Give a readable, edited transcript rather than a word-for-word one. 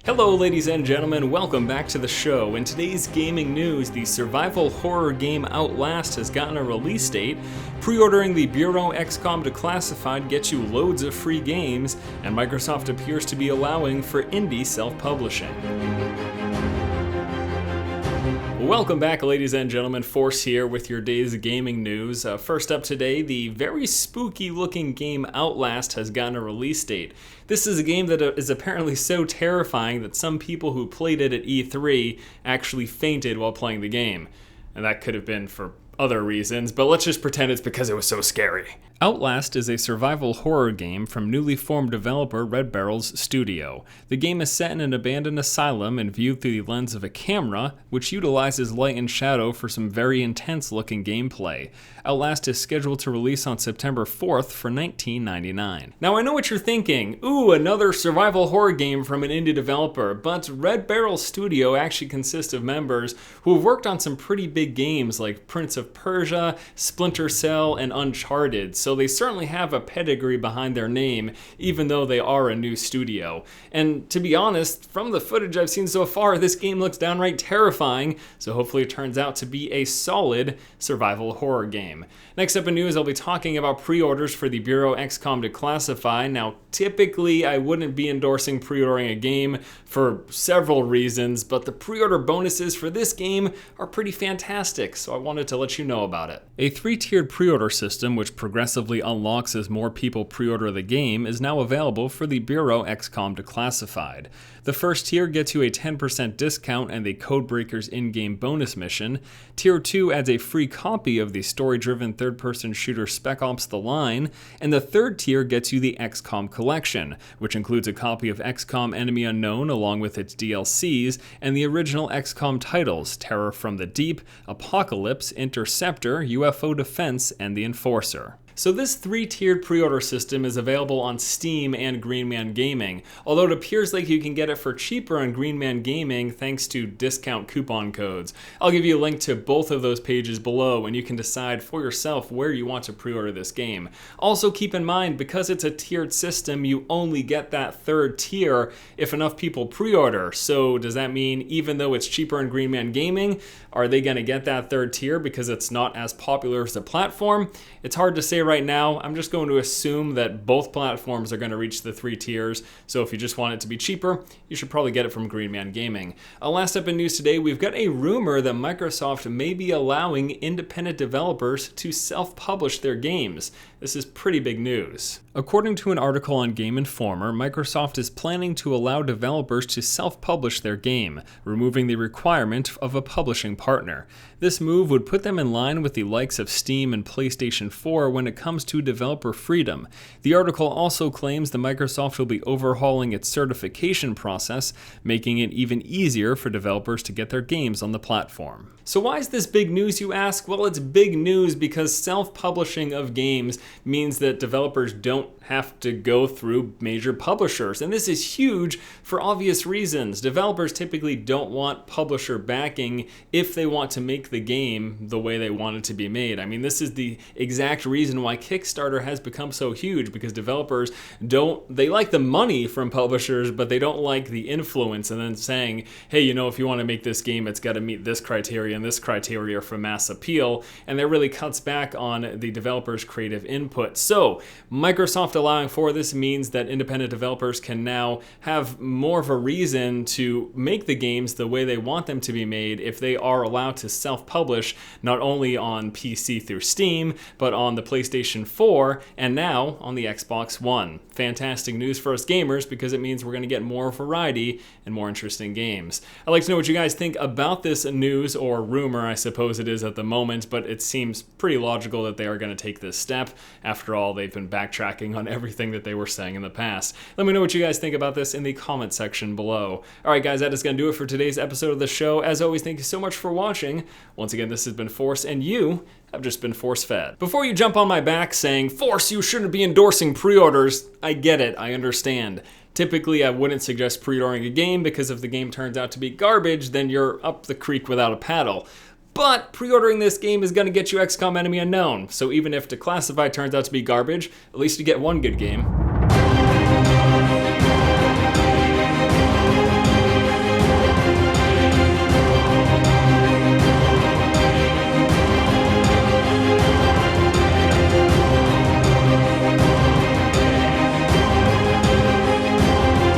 Hello ladies and gentlemen, welcome back to the show. In today's gaming news, the survival horror game Outlast has gotten a release date, pre-ordering the Bureau XCOM Declassified gets you loads of free games, and Microsoft appears to be allowing for indie self-publishing. Welcome back ladies and gentlemen, Force here with your day's gaming news. First up today, the very spooky looking game Outlast has gotten a release date. This is a game that is apparently so terrifying that some people who played it at E3 actually fainted while playing the game. And that could have been for other reasons, but let's just pretend it's because it was so scary. Outlast is a survival horror game from newly formed developer Red Barrel's studio. The game is set in an abandoned asylum and viewed through the lens of a camera, which utilizes light and shadow for some very intense looking gameplay. Outlast is scheduled to release on September 4th for $19.99. Now I know what you're thinking, ooh, another survival horror game from an indie developer, but Red Barrel's studio actually consists of members who have worked on some pretty big games like Prince of Persia, Splinter Cell, and Uncharted, so they certainly have a pedigree behind their name, even though they are a new studio. And to be honest, from the footage I've seen so far, this game looks downright terrifying, so hopefully it turns out to be a solid survival horror game. Next up in news, I'll be talking about pre-orders for the Bureau XCOM Declassified. Now, typically I wouldn't be endorsing pre-ordering a game for several reasons, but the pre-order bonuses for this game are pretty fantastic, so I wanted to let you know about it. A 3-tiered pre-order system, which progressively unlocks as more people pre-order the game, is now available for the Bureau XCOM Declassified. The first tier gets you a 10% discount and the Codebreakers in-game bonus mission. Tier 2 adds a free copy of the story-driven third-person shooter Spec Ops: The Line, and the third tier gets you the XCOM Collection, which includes a copy of XCOM Enemy Unknown along with its DLCs and the original XCOM titles, Terror from the Deep, Apocalypse, Interceptor, UFO Defense, and The Enforcer. So this 3-tiered pre-order system is available on Steam and Green Man Gaming, although it appears like you can get it for cheaper on Green Man Gaming thanks to discount coupon codes. I'll give you a link to both of those pages below and you can decide for yourself where you want to pre-order this game. Also keep in mind, because it's a tiered system, you only get that third tier if enough people pre-order. So does that mean even though it's cheaper in Green Man Gaming, are they going to get that third tier because it's not as popular as the platform? It's hard to say right now. I'm just going to assume that both platforms are going to reach the 3 tiers, so if you just want it to be cheaper, you should probably get it from Green Man Gaming. Last up in news today, we've got a rumor that Microsoft may be allowing independent developers to self-publish their games. This is pretty big news. According to an article on Game Informer, Microsoft is planning to allow developers to self-publish their game, removing the requirement of a publishing partner. This move would put them in line with the likes of Steam and PlayStation 4 when it comes to developer freedom. The article also claims that Microsoft will be overhauling its certification process, making it even easier for developers to get their games on the platform. So why is this big news, you ask? Well, it's big news because self-publishing of games means that developers don't have to go through major publishers, and this is huge for obvious reasons. Developers typically don't want publisher backing if they want to make the game the way they want it to be made. I mean, this is the exact reason why Kickstarter has become so huge, because developers they like the money from publishers, but they don't like the influence and then saying, hey, you know, if you want to make this game, it's got to meet this criteria and this criteria for mass appeal, and that really cuts back on the developer's creative input. So Microsoft allowing for this means that independent developers can now have more of a reason to make the games the way they want them to be made if they are allowed to self-publish not only on PC through Steam, but on the PlayStation 4 and now on the Xbox One. Fantastic news for us gamers, because it means we're going to get more variety and more interesting games. I'd like to know what you guys think about this news, or rumor I suppose it is at the moment, but it seems pretty logical that they are going to take this step. After all, they've been backtracking on everything that they were saying in the past. Let me know what you guys think about this in the comment section below. Alright guys, that is going to do it for today's episode of the show. As always, thank you so much for watching. Once again, this has been Force, and you have just been force-fed. Before you jump on my back saying, Force, you shouldn't be endorsing pre-orders, I get it, I understand. Typically, I wouldn't suggest pre-ordering a game because if the game turns out to be garbage, then you're up the creek without a paddle. But pre-ordering this game is going to get you XCOM Enemy Unknown, so even if Declassified turns out to be garbage, at least you get one good game.